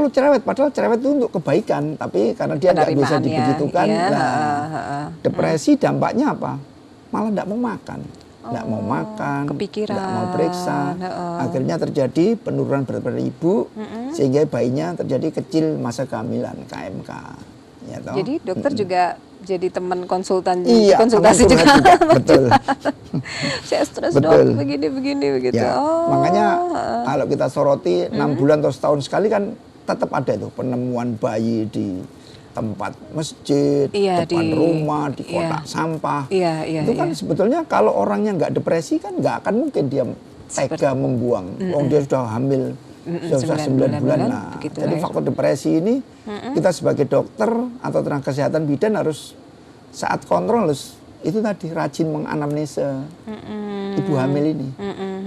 perlu cerewet, padahal cerewet itu untuk kebaikan, tapi karena dia nggak bisa dibegitukan, depresi dampaknya apa? Malah nggak mau makan, nggak mau makan, kepikiran, nggak mau periksa, akhirnya terjadi penurunan berat badan ibu, sehingga bayinya terjadi kecil masa kehamilan, KMK. Ya, jadi dokter juga jadi teman konsultan, konsultasi juga. Betul. Saya stres dok, begini begitu. Ya, makanya kalau kita soroti 6 bulan atau setahun sekali kan tetap ada itu penemuan bayi di tempat masjid, depan rumah, di kotak sampah. Itu kan sebetulnya kalau orangnya nggak depresi kan nggak akan mungkin dia tega membuang. Dia sudah hamil. Sudah 9 bulan. Nah, jadi faktor depresi ini kita sebagai dokter atau tenaga kesehatan bidan harus saat kontrol harus itu tadi rajin menganamnesa ibu hamil ini,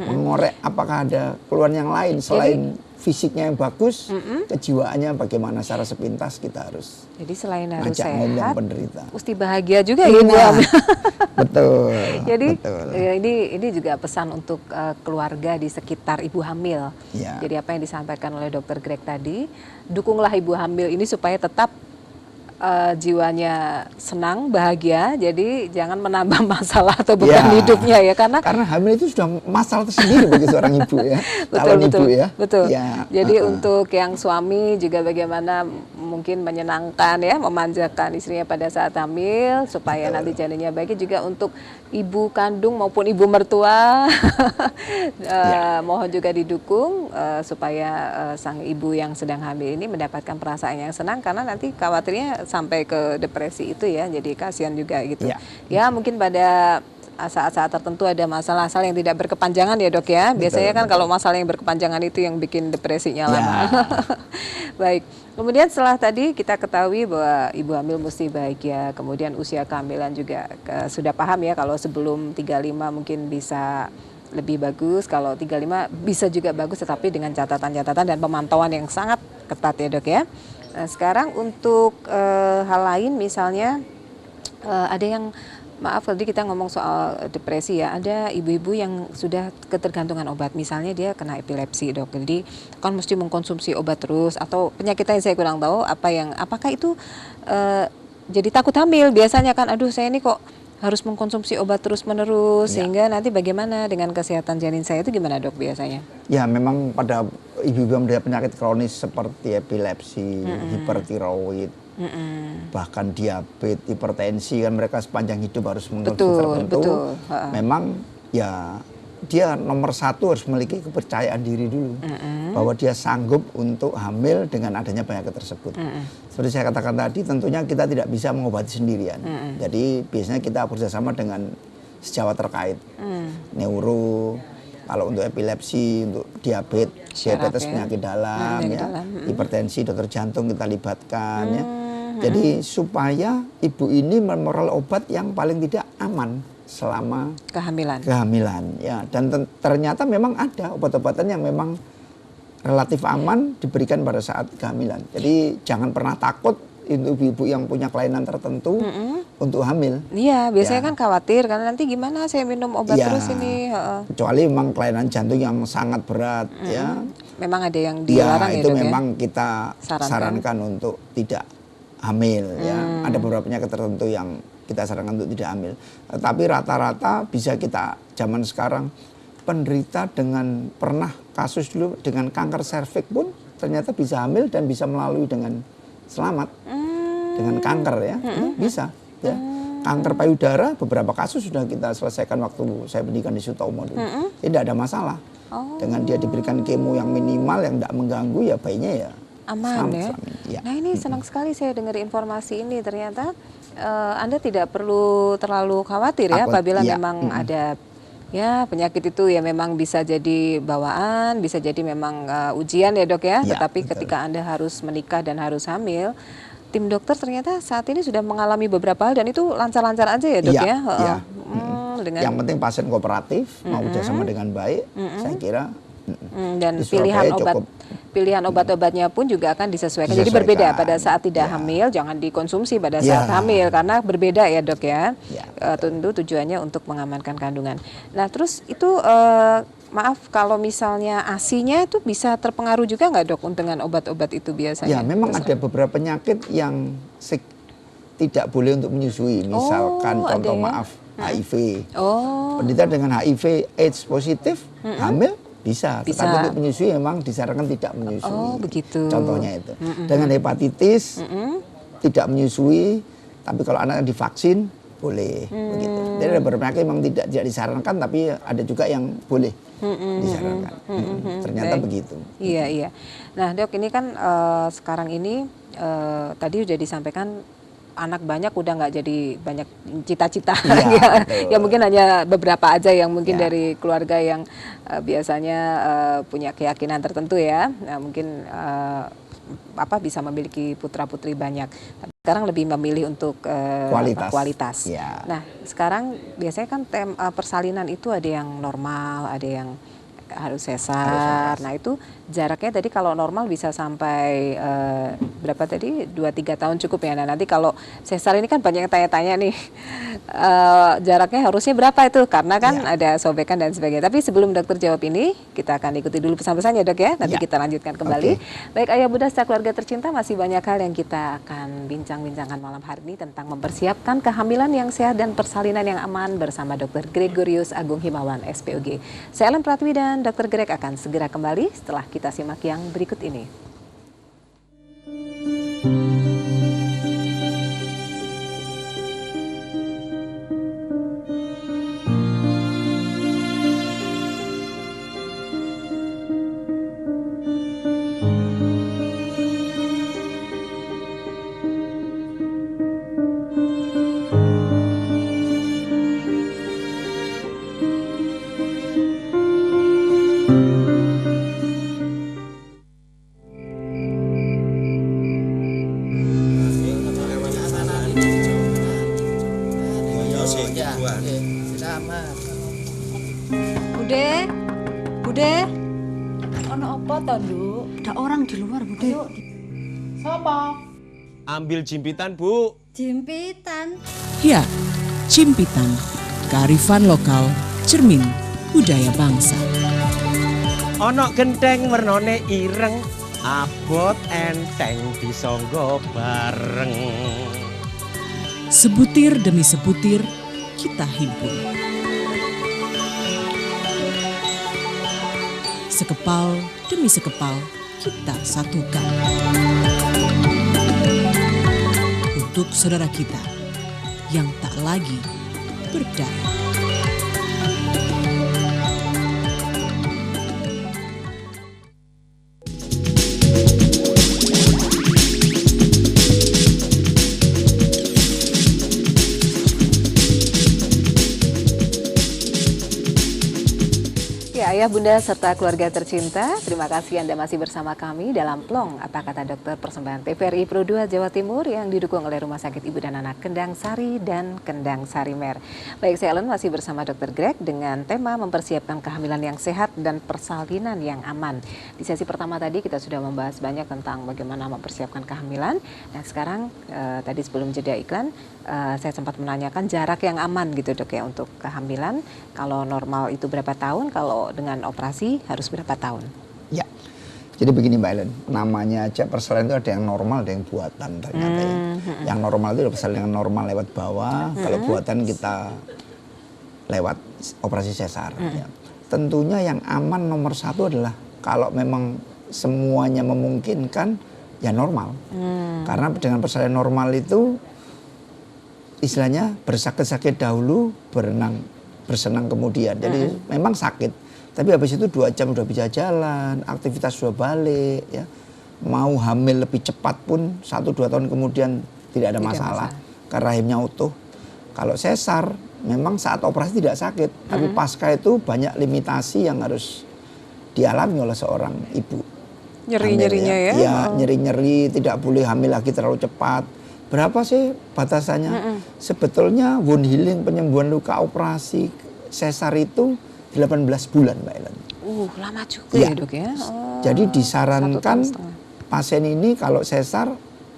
mengorek apakah ada keluhan yang lain selain fisiknya yang bagus, kejiwaannya bagaimana secara sepintas kita harus. Jadi selain harus sehat, penderita, mesti bahagia juga ya ibu hamil. Betul. Jadi betul. Ini juga pesan untuk keluarga di sekitar ibu hamil. Jadi apa yang disampaikan oleh Dr. Greg tadi, dukunglah ibu hamil ini supaya tetap jiwanya senang, bahagia. Jadi jangan menambah masalah atau beban hidupnya ya, karena hamil itu sudah masalah tersendiri bagi seorang ibu ya. Betul. Jadi untuk yang suami juga bagaimana mungkin menyenangkan ya, memanjakan istrinya pada saat hamil supaya nanti janinnya baik. Juga untuk ibu kandung maupun ibu mertua mohon juga didukung supaya sang ibu yang sedang hamil ini mendapatkan perasaan yang senang, karena nanti khawatirnya sampai ke depresi itu ya, jadi kasihan juga gitu. Ya mungkin pada saat-saat tertentu ada masalah-masalah yang tidak berkepanjangan ya dok ya. Biasanya kan kalau masalah yang berkepanjangan itu yang bikin depresinya lama. Baik, kemudian setelah tadi kita ketahui bahwa ibu hamil mesti bahagia, kemudian usia kehamilan juga sudah paham ya, kalau sebelum 35 mungkin bisa lebih bagus, kalau 35 bisa juga bagus, tetapi dengan catatan-catatan dan pemantauan yang sangat ketat ya dok ya. Nah, sekarang untuk hal lain misalnya ada yang, maaf tadi kita ngomong soal depresi ya, ada ibu-ibu yang sudah ketergantungan obat, misalnya dia kena epilepsi dok, jadi kan mesti mengkonsumsi obat terus, atau penyakit yang saya kurang tahu apakah itu jadi takut hamil biasanya kan, aduh saya ini kok harus mengkonsumsi obat terus-menerus, sehingga nanti bagaimana dengan kesehatan janin saya itu gimana dok biasanya? Ya memang pada ibu-ibu yang menderita penyakit kronis seperti epilepsi, hipertiroid, bahkan diabetes, hipertensi, kan mereka sepanjang hidup harus mengkonsumsi tertentu. Memang ya dia nomor satu harus memiliki kepercayaan diri dulu bahwa dia sanggup untuk hamil dengan adanya penyakit tersebut. Seperti saya katakan tadi, tentunya kita tidak bisa mengobati sendirian. Jadi biasanya kita bekerjasama dengan sejawat terkait, neuro, kalau untuk epilepsi, untuk diabetes penyakit dalam, hipertensi, dokter jantung kita libatkan ya. Jadi supaya ibu ini memperoleh obat yang paling tidak aman selama kehamilan ya, dan ternyata memang ada obat-obatan yang memang relatif aman diberikan pada saat kehamilan. Jadi jangan pernah takut untuk ibu-ibu yang punya kelainan tertentu untuk hamil. Iya, biasanya kan khawatir karena nanti gimana saya minum obat terus ini. Kecuali memang kelainan jantung yang sangat berat ya. Memang ada yang dilarang ya, itu memang kita sarankan untuk tidak hamil ya. Ada beberapa penyakit tertentu yang kita sarankan untuk tidak hamil. Tapi rata-rata bisa kita zaman sekarang penderita dengan pernah kasus dulu dengan kanker serviks pun ternyata bisa hamil dan bisa melalui dengan selamat. Dengan kanker ya, bisa ya. Kanker payudara beberapa kasus sudah kita selesaikan waktu saya pendidikan di Sutomo dulu. Tidak ada masalah. Dengan dia diberikan kemo yang minimal yang tidak mengganggu ya bayinya ya aman ya. Nah ini senang sekali saya dengar informasi ini, ternyata Anda tidak perlu terlalu khawatir ya apabila memang ada ya penyakit itu ya, memang bisa jadi bawaan, bisa jadi memang ujian ya dok ya, tetapi ketika Anda harus menikah dan harus hamil, tim dokter ternyata saat ini sudah mengalami beberapa hal dan itu lancar-lancar aja ya dok ya. Yang penting pasien kooperatif, mau bekerjasama dengan baik, saya kira. Dan pilihan obat-obatnya pun juga akan disesuaikan. Jadi berbeda pada saat tidak hamil, jangan dikonsumsi pada saat hamil karena berbeda ya dok ya. Tentu tujuannya untuk mengamankan kandungan. Nah terus itu maaf, kalau misalnya ASI-nya itu bisa terpengaruh juga nggak dok dengan obat-obat itu biasanya? Ya, memang ada beberapa penyakit yang tidak boleh untuk menyusui. Misalkan contoh maaf HIV. Penderita dengan HIV AIDS positif, hamil bisa. Tetapi untuk menyusui memang disarankan tidak menyusui. Oh, begitu. Contohnya itu. Dengan hepatitis tidak menyusui, tapi kalau anaknya divaksin boleh begitu. Jadi ada beberapa penyakit memang tidak disarankan, tapi ada juga yang boleh disarankan. Ternyata begitu. Iya. Nah dok, ini kan sekarang ini tadi sudah disampaikan anak banyak udah nggak jadi banyak cita-cita. Ya mungkin hanya beberapa aja yang mungkin dari keluarga yang biasanya punya keyakinan tertentu ya. Nah, mungkin bisa memiliki putra-putri banyak. Tapi sekarang lebih memilih untuk kualitas. Ya. Nah, sekarang biasanya kan persalinan itu ada yang normal, ada yang harus sesar. Nah, itu jaraknya tadi kalau normal bisa sampai berapa tadi? 2-3 tahun cukup ya. Nah, nanti kalau sesar ini kan banyak yang tanya-tanya nih. Jaraknya harusnya berapa itu? Karena kan ada sobekan dan sebagainya. Tapi sebelum dokter jawab ini, kita akan ikuti dulu pesan-pesannya dok ya. Nanti kita lanjutkan kembali. Baik ayah bunda serta keluarga tercinta, masih banyak hal yang kita akan bincang-bincangkan malam hari ini tentang mempersiapkan kehamilan yang sehat dan persalinan yang aman bersama Dr. Gregorius Agung Himawan SPOG. Saya Ellen Pratwi dan Dr. Greg akan segera kembali setelah kita simak yang berikut ini. Bude, ono apa to, Nduk? Ada orang di luar, Bude. Siapa? Ambil jimpitan, Bu. Jimpitan. Ya, jimpitan, kearifan lokal, cermin budaya bangsa. Ono genteng wernone ireng, abot enteng disonggo bareng. Sebutir demi sebutir kita himpun. Sekepal demi sekepal kita satukan. Untuk saudara kita yang tak lagi berdaya. Ayah, bunda, serta keluarga tercinta, terima kasih Anda masih bersama kami dalam Plong Apa Kata Dokter, persembahan TVRI Pro 2 Jawa Timur yang didukung oleh Rumah Sakit Ibu dan Anak Kendang Sari dan Kendang Sarimer. Baik, saya Ellen masih bersama Dr. Greg dengan tema mempersiapkan kehamilan yang sehat dan persalinan yang aman. Di sesi pertama tadi kita sudah membahas banyak tentang bagaimana mempersiapkan kehamilan. Nah sekarang tadi sebelum jeda iklan, saya sempat menanyakan jarak yang aman gitu dok ya untuk kehamilan. Kalau normal itu berapa tahun, kalau dengan operasi harus berapa tahun? Ya, jadi begini Mbak Ellen, namanya aja persalinan itu ada yang normal, ada yang buatan ternyata ya. Yang normal itu persalinan normal lewat bawah, kalau buatan kita lewat operasi sesar. Ya. Tentunya yang aman nomor satu adalah kalau memang semuanya memungkinkan ya normal. Karena dengan persalinan normal itu istilahnya bersakit-sakit dahulu, bersenang kemudian. Jadi memang sakit. Tapi habis itu 2 jam udah bisa jalan, aktivitas sudah balik, ya. Mau hamil lebih cepat pun 1-2 tahun kemudian tidak ada masalah. Karena rahimnya utuh. Kalau sesar, memang saat operasi tidak sakit. Tapi pasca itu banyak limitasi yang harus dialami oleh seorang ibu. Nyeri-nyerinya ya? Iya, nyeri-nyeri, tidak boleh hamil lagi terlalu cepat. Berapa sih batasannya? Sebetulnya wound healing, penyembuhan luka operasi sesar itu 18 bulan Mbak Ellen. Lama juga ya dok ya. Jadi disarankan pasien ini kalau sesar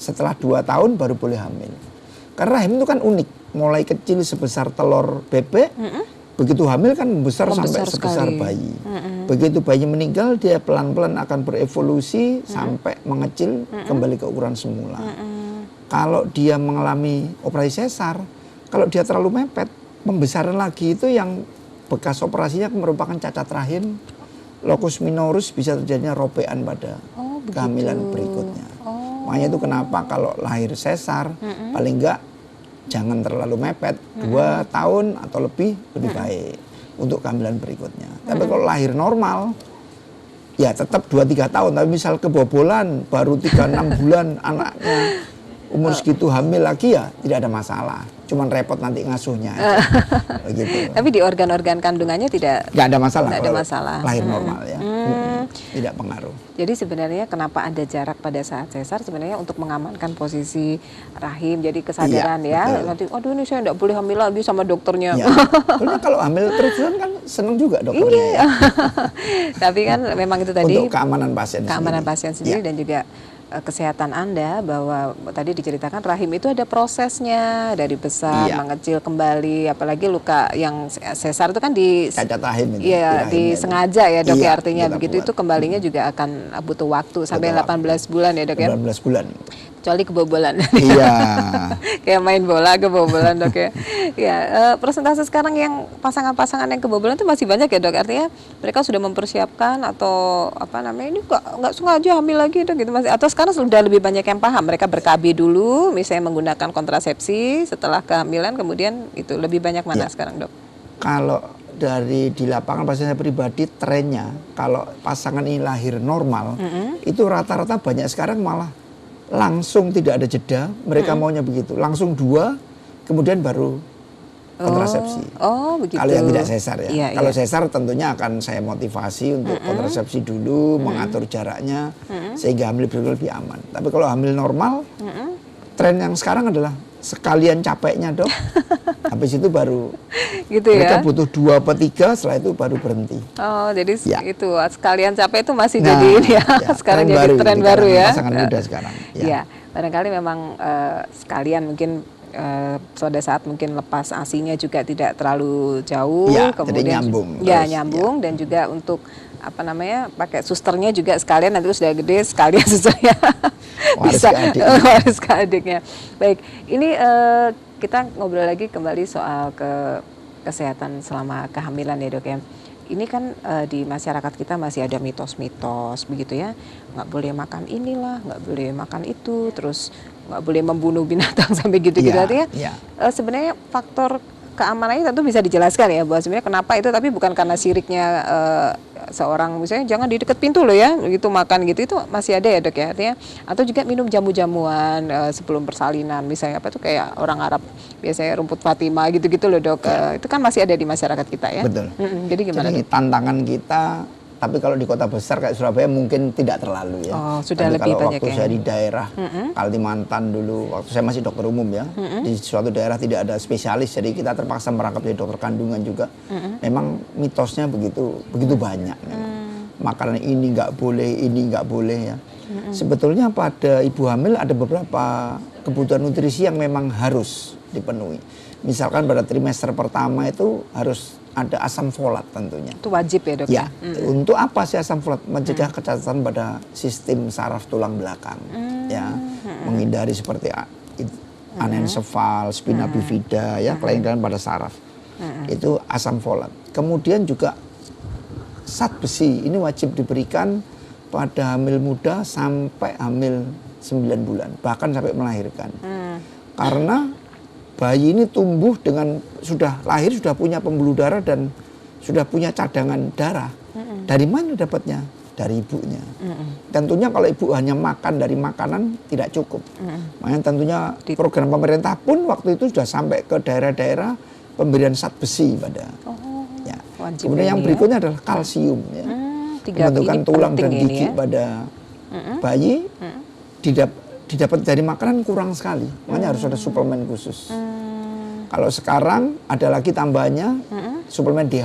setelah 2 tahun baru boleh hamil. Karena rahim itu kan unik, mulai kecil sebesar telur bebek, begitu hamil kan besar sampai sebesar bayi. Begitu bayi meninggal, dia pelan-pelan akan berevolusi sampai mengecil kembali ke ukuran semula. Kalau dia mengalami operasi sesar, kalau dia terlalu mepet, pembesaran lagi itu yang bekas operasinya merupakan cacat rahim, locus minoris, bisa terjadinya robekan pada kehamilan berikutnya. Makanya itu kenapa kalau lahir sesar, paling enggak jangan terlalu mepet, 2 tahun atau lebih baik untuk kehamilan berikutnya. Tapi kalau lahir normal, ya tetap 2-3 tahun. Tapi misal kebobolan, baru 3-6 bulan anaknya umur segitu hamil lagi, ya tidak ada masalah. Cuman repot nanti ngasuhnya. Begitu. Tapi di organ-organ kandungannya tidak ada masalah. Tidak ada masalah. Lahir normal ya. Tidak pengaruh. Jadi sebenarnya kenapa ada jarak pada saat sesar, sebenarnya untuk mengamankan posisi rahim. Jadi kesadaran betul. Nanti aduh ini saya tidak boleh hamil lagi sama dokternya. Ya. Karena kalau hamil terus kan seneng juga dokternya. Iya. Ya. Tapi kan memang itu tadi untuk keamanan pasien sendiri dan juga kesehatan Anda, bahwa tadi diceritakan rahim itu ada prosesnya dari besar mengecil kembali, apalagi luka yang sesar itu kan di cacat rahim itu. Iya, disengaja ya dok ya, artinya begitu buat. itu kembalinya juga akan butuh waktu sampai 18 bulan ya dok ya. 18 bulan. Kecuali kebobolan. Iya. Kayak main bola kebobolan dok ya. Ya, persentase sekarang yang pasangan-pasangan yang kebobolan itu masih banyak ya dok. Artinya mereka sudah mempersiapkan atau apa namanya, ini nggak sengaja hamil lagi dok gitu masih. Atau sekarang sudah lebih banyak yang paham, mereka ber-KB dulu, misalnya menggunakan kontrasepsi setelah kehamilan, kemudian itu lebih banyak mana sekarang dok? Kalau dari di lapangan pasien saya pribadi trennya, kalau pasangan ini lahir normal, itu rata-rata banyak sekarang malah langsung tidak ada jeda, mereka maunya begitu, langsung 2, kemudian baru kontrasepsi. Begitu. Kalau yang tidak sesar ya. Iya, kalau sesar tentunya akan saya motivasi untuk kontrasepsi dulu, mengatur jaraknya, sehingga hamil berikutnya lebih aman. Tapi kalau hamil normal, tren yang sekarang adalah sekalian capeknya dok, habis itu baru gitu mereka ya? butuh 2 atau 3, setelah itu baru berhenti. Jadi itu sekalian capek itu masih jadi ini ya. Sekarang jadi baru, tren baru ya. Pasangan muda sekarang. Ya, barangkali memang sekalian mungkin pada saat mungkin lepas asinya juga tidak terlalu jauh, kemudian jadi nyambung. Nyambung dan juga untuk apa namanya, pakai susternya juga sekalian, nanti sudah gede sekalian susternya bisa waris ke adiknya. Baik, ini kita ngobrol lagi kembali soal kesehatan selama kehamilan ya dok ya. Ini kan di masyarakat kita masih ada mitos-mitos begitu ya, nggak boleh makan inilah, nggak boleh makan itu, terus nggak boleh membunuh binatang sampai gitu-gitu. Artinya sebenarnya faktor keamanannya tentu bisa dijelaskan ya, bahwa sebenarnya kenapa itu, tapi bukan karena syiriknya seorang misalnya jangan di dekat pintu loh ya, begitu makan gitu, itu masih ada ya dok ya, artinya. Atau juga minum jamu-jamuan sebelum persalinan, misalnya apa tuh kayak orang Arab biasanya rumput Fatimah gitu-gitu loh dok, itu kan masih ada di masyarakat kita ya. Betul. Jadi gimana? Jadi tantangan kita, tapi kalau di kota besar kayak Surabaya mungkin tidak terlalu ya. Sudah tapi lebih kalau banyak waktu saya di daerah Kalimantan dulu, waktu saya masih dokter umum ya, di suatu daerah tidak ada spesialis, jadi kita terpaksa merangkap jadi dokter kandungan juga. Memang mitosnya begitu banyak. Makanan ini nggak boleh ya. Sebetulnya pada ibu hamil ada beberapa kebutuhan nutrisi yang memang harus dipenuhi. Misalkan pada trimester pertama itu harus ada asam folat tentunya. Itu wajib ya dok? Ya. Untuk apa sih asam folat? Mencegah kecacatan pada sistem saraf tulang belakang. Ya. Menghindari seperti anencefal, spina bifida, ya, kelainan pada saraf. Itu asam folat. Kemudian juga zat besi. Ini wajib diberikan pada hamil muda sampai hamil 9 bulan. Bahkan sampai melahirkan. Karena bayi ini tumbuh dengan sudah lahir, sudah punya pembuluh darah dan sudah punya cadangan darah. Dari mana dapatnya? Dari ibunya. Tentunya kalau ibu hanya makan dari makanan tidak cukup. Makanya tentunya program pemerintah pun waktu itu sudah sampai ke daerah-daerah pemberian zat besi pada. Ya. Kemudian yang berikutnya adalah kalsium. Ya. Pembentukan tulang dan gigi pada bayi didapat dari makanan kurang sekali, makanya harus ada suplemen khusus. Kalau sekarang ada lagi tambahannya suplemen DHA.